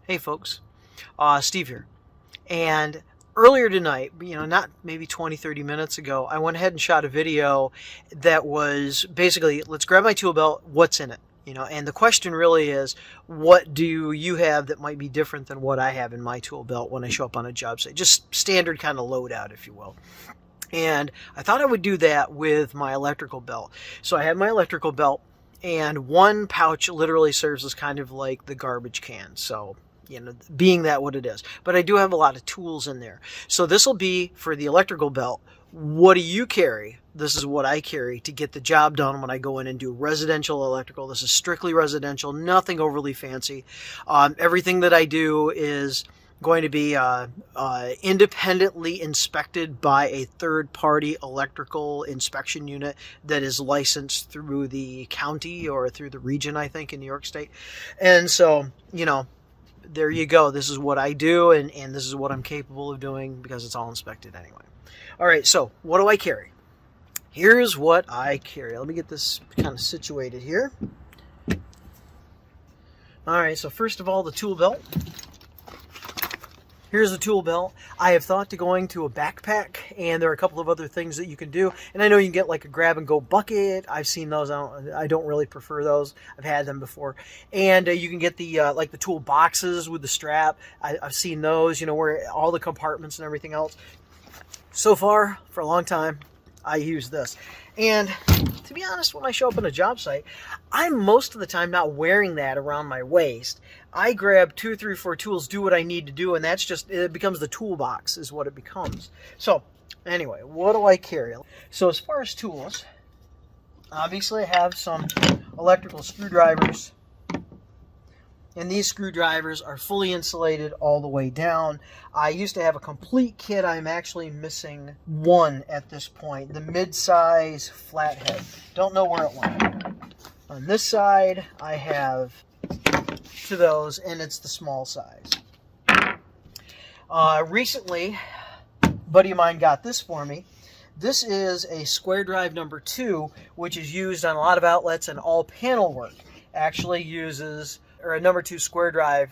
Hey folks, Steve here. And earlier tonight, not maybe 20, 30 minutes ago, I went ahead and shot a video that was basically, let's grab my tool belt, what's in it? And the question really is, what do you have that might be different than what I have in my tool belt when I show up on a job site? Just standard kind of loadout, if you will. And I thought I would do that with my electrical belt. So I have my electrical belt, and one pouch literally serves as kind of like the garbage can. So, being that what it is. But I do have a lot of tools in there. So this will be for the electrical belt. What do you carry? This is what I carry to get the job done when I go in and do residential electrical. This is strictly residential, nothing overly fancy. Everything that I do is going to be independently inspected by a third-party electrical inspection unit that is licensed through the county or through the region, I think, in New York State. And so, there you go. This is what I do, and this is what I'm capable of doing because it's all inspected anyway. All right, so what do I carry? Here's what I carry. Let me get this kind of situated here. All right, so first of all, the tool belt. Here's the tool belt. I have thought to going to a backpack, and there are a couple of other things that you can do. And I know you can get like a grab-and-go bucket. I've seen those. I don't really prefer those. I've had them before. And you can get the like the tool boxes with the strap. I've seen those, where all the compartments and everything else. So far, for a long time, I use this. And to be honest, when I show up on a job site, I'm most of the time not wearing that around my waist. I grab 2, 3, 4 tools, do what I need to do, and that's just, it becomes the toolbox is what it becomes. So anyway, what do I carry? So as far as tools, obviously I have some electrical screwdrivers. And these screwdrivers are fully insulated all the way down. I used to have a complete kit. I'm actually missing one at this point. The mid-size flathead. Don't know where it went. On this side, I have 2 of those, and it's the small size. Recently, a buddy of mine got this for me. This is a square drive number 2, which is used on a lot of outlets, and all panel work actually uses or a number 2 square drive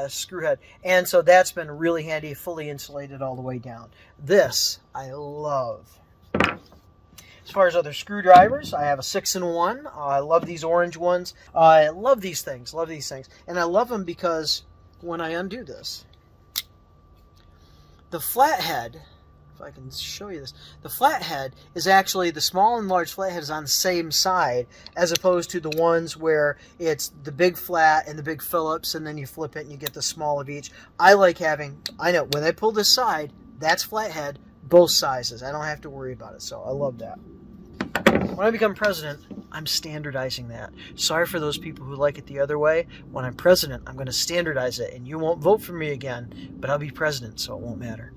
screw head. And so that's been really handy, fully insulated all the way down. This I love. As far as other screwdrivers, I have a 6-in-1. I love these orange ones. I love these things, And I love them because when I undo this, the flathead, if I can show you this, the flathead is actually, the small and large flathead is on the same side, as opposed to the ones where it's the big flat and the big Phillips, and then you flip it and you get the small of each. I like having, I know, when I pull this side, that's flathead, both sizes. I don't have to worry about it, so I love that. When I become president, I'm standardizing that. Sorry for those people who like it the other way. When I'm president, I'm going to standardize it, and you won't vote for me again, but I'll be president, so it won't matter.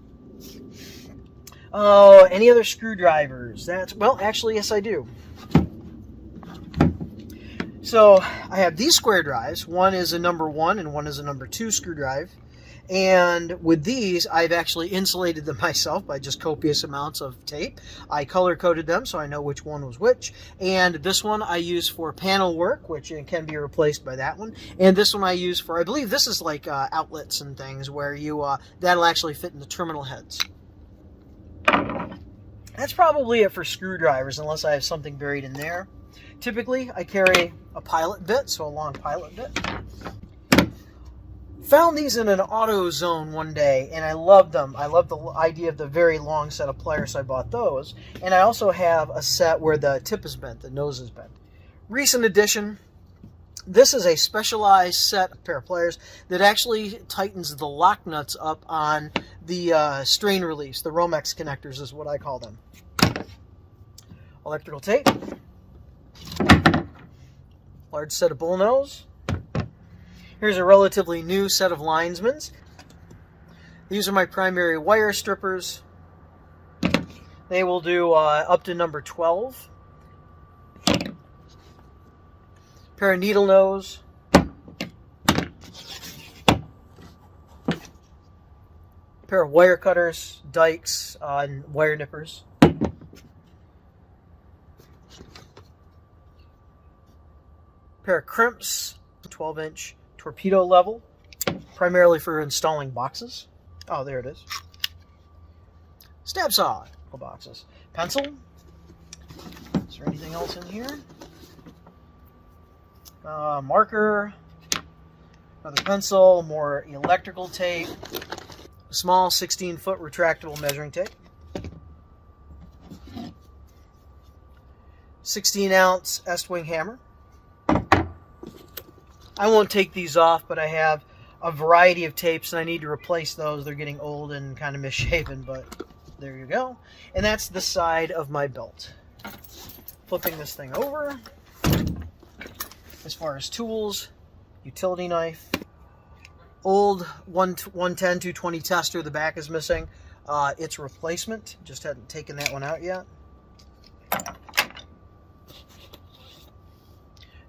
Oh, any other screwdrivers? Well, actually, yes, I do. So I have these square drives. One is a number 1 and one is a number 2 screw drive. And with these, I've actually insulated them myself by just copious amounts of tape. I color-coded them so I know which one was which. And this one I use for panel work, which can be replaced by that one. And this one I use for, I believe this is like outlets and things where you that'll actually fit in the terminal heads. That's probably it for screwdrivers, unless I have something buried in there. Typically, I carry a pilot bit, so a long pilot bit. Found these in an AutoZone one day, and I loved them. I love the idea of the very long set of pliers, so I bought those. And I also have a set where the tip is bent, the nose is bent. Recent addition. This is a specialized set of pair of pliers that actually tightens the lock nuts up on the strain release. The Romex connectors is what I call them. Electrical tape. Large set of bullnose. Here's a relatively new set of linesmans. These are my primary wire strippers. They will do up to number 12. Pair of needle nose. Pair of wire cutters, dikes, and wire nippers. Pair of crimps, 12-inch torpedo level. primarily for installing boxes. Oh, there it is. Stab saw for boxes. Pencil. Is there anything else in here? Marker. Another pencil. More electrical tape. A small 16-foot retractable measuring tape. 16-ounce S-wing hammer. I won't take these off, but I have a variety of tapes and I need to replace those. They're getting old and kind of misshapen, but there you go. And that's the side of my belt. Flipping this thing over. As far as tools, utility knife, old 110-220 tester, the back is missing. It's replacement, just hadn't taken that one out yet.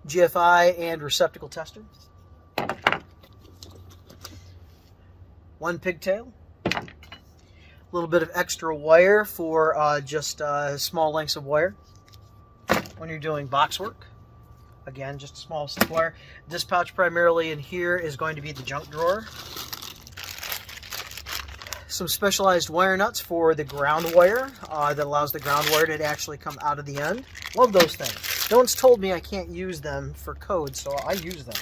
Gfi and Receptacle Tester. One pigtail. A little bit of extra wire for just small lengths of wire when you're doing box work. Again, just a small stick wire. This pouch primarily in here is going to be the junk drawer. Some specialized wire nuts for the ground wire that allows the ground wire to actually come out of the end. Love those things. No one's told me I can't use them for code, so I use them.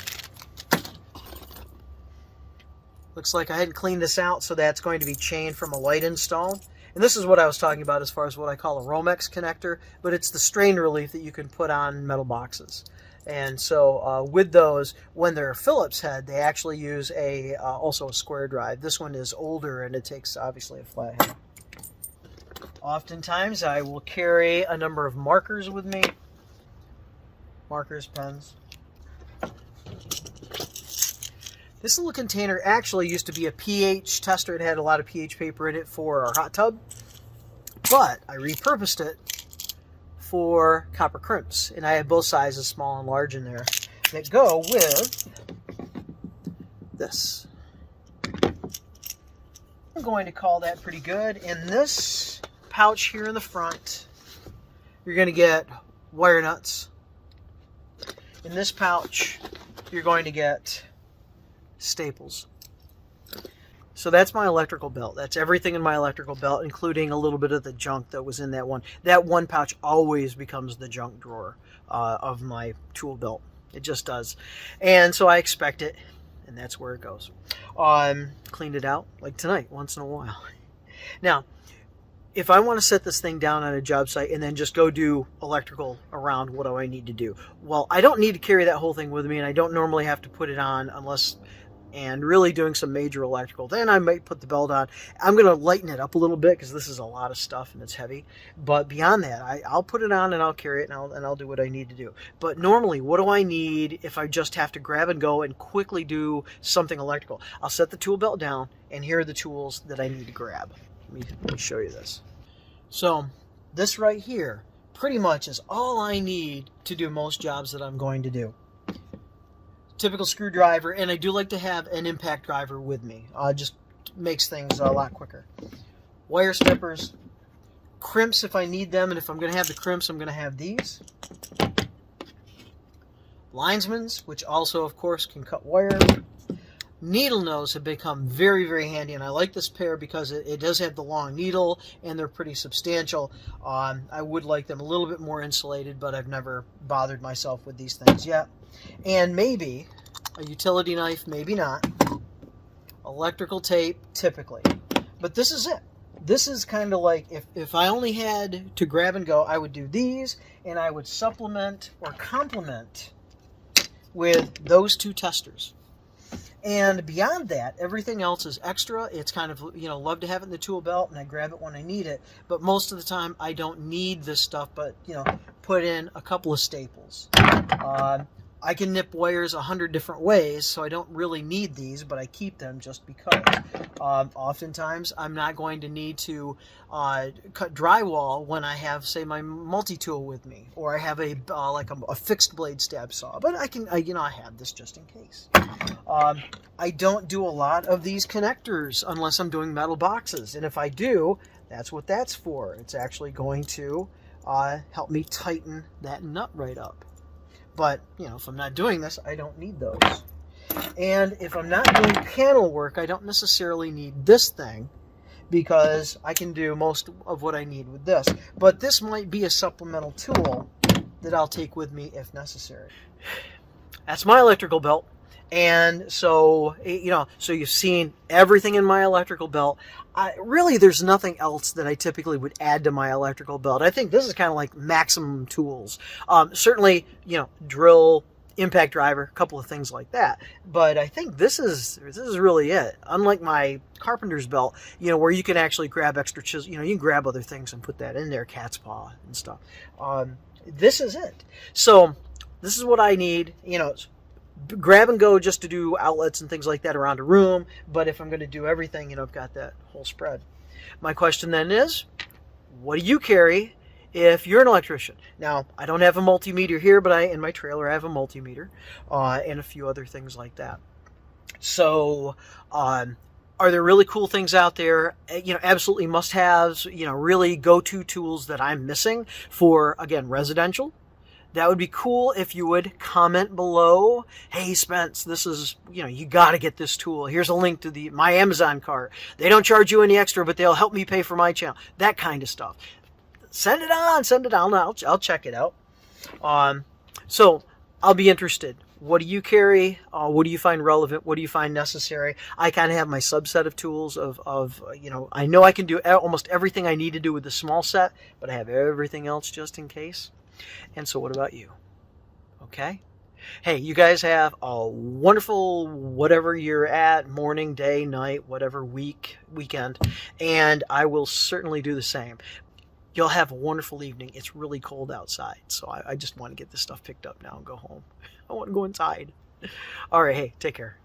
Looks like I hadn't cleaned this out, so that's going to be chain from a light install. And this is what I was talking about as far as what I call a Romex connector, but it's the strain relief that you can put on metal boxes. And so with those, when they're Phillips head, they actually use also a square drive. This one is older and it takes obviously a flat head. Oftentimes I will carry a number of markers with me. Markers, pens. This little container actually used to be a pH tester. It had a lot of pH paper in it for our hot tub, but I repurposed it for copper crimps, and I have both sizes, small and large, in there that go with this. I'm going to call that pretty good. In this pouch here in the front, you're going to get wire nuts. In this pouch, you're going to get staples. So that's my electrical belt. That's everything in my electrical belt, including a little bit of the junk that was in that one. That one pouch always becomes the junk drawer of my tool belt. It just does. And so I expect it, and that's where it goes. Cleaned it out like tonight, once in a while. Now, if I want to set this thing down on a job site and then just go do electrical around, what do I need to do? Well, I don't need to carry that whole thing with me, and I don't normally have to put it on unless, and really doing some major electrical. Then I might put the belt on. I'm going to lighten it up a little bit because this is a lot of stuff and it's heavy. But beyond that, I'll put it on and I'll carry it and I'll do what I need to do. But normally, what do I need if I just have to grab and go and quickly do something electrical? I'll set the tool belt down, and here are the tools that I need to grab. Let me show you this. So this right here pretty much is all I need to do most jobs that I'm going to do. Typical screwdriver, and I do like to have an impact driver with me. Just makes things a lot quicker. Wire snippers, crimps if I need them, and if I'm going to have the crimps, I'm going to have these. Linesmans, which also, of course, can cut wire. Needle nose have become very, very handy, and I like this pair because it does have the long needle, and they're pretty substantial. I would like them a little bit more insulated, but I've never bothered myself with these things yet. And maybe a utility knife, maybe not. Electrical tape, typically. But this is it. This is kind of like, if I only had to grab and go, I would do these, and I would supplement or complement with those two testers. And beyond that, everything else is extra. It's kind of, love to have it in the tool belt, and I grab it when I need it. But most of the time, I don't need this stuff, but, put in a couple of staples. I can nip wires 100 different ways, so I don't really need these, but I keep them just because. Oftentimes, I'm not going to need to cut drywall when I have, say, my multi-tool with me, or I have a fixed blade stab saw. But I can, I have this just in case. I don't do a lot of these connectors unless I'm doing metal boxes, and if I do, that's what that's for. It's actually going to help me tighten that nut right up. But, if I'm not doing this, I don't need those. And if I'm not doing panel work, I don't necessarily need this thing, because I can do most of what I need with this. But this might be a supplemental tool that I'll take with me if necessary. That's my electrical belt. And so, so you've seen everything in my electrical belt. Really, there's nothing else that I typically would add to my electrical belt. I think this is kind of like maximum tools. Certainly, drill, impact driver, a couple of things like that. But I think this is really it. Unlike my carpenter's belt, where you can actually grab extra chisels, you can grab other things and put that in there, cat's paw and stuff. This is it. So this is what I need, grab and go just to do outlets and things like that around a room. But if I'm going to do everything, I've got that whole spread. My question then is, what do you carry if you're an electrician? Now, I don't have a multimeter here, but in my trailer I have a multimeter and a few other things like that. So are there really cool things out there? Absolutely must-haves, really go-to tools that I'm missing for, again, residential. That would be cool if you would comment below. Hey, Spence, this is, you got to get this tool. Here's a link to my Amazon cart. They don't charge you any extra, but they'll help me pay for my channel. That kind of stuff. Send it on. I'll check it out. So I'll be interested. What do you carry? What do you find relevant? What do you find necessary? I kind of have my subset of tools I know I can do almost everything I need to do with the small set, but I have everything else just in case. And so what about you? Okay? Hey, you guys have a wonderful whatever you're at, morning, day, night, whatever, weekend, and I will certainly do the same. You'll have a wonderful evening. It's really cold outside, so I just want to get this stuff picked up now and go home. I want to go inside. All right, hey, take care.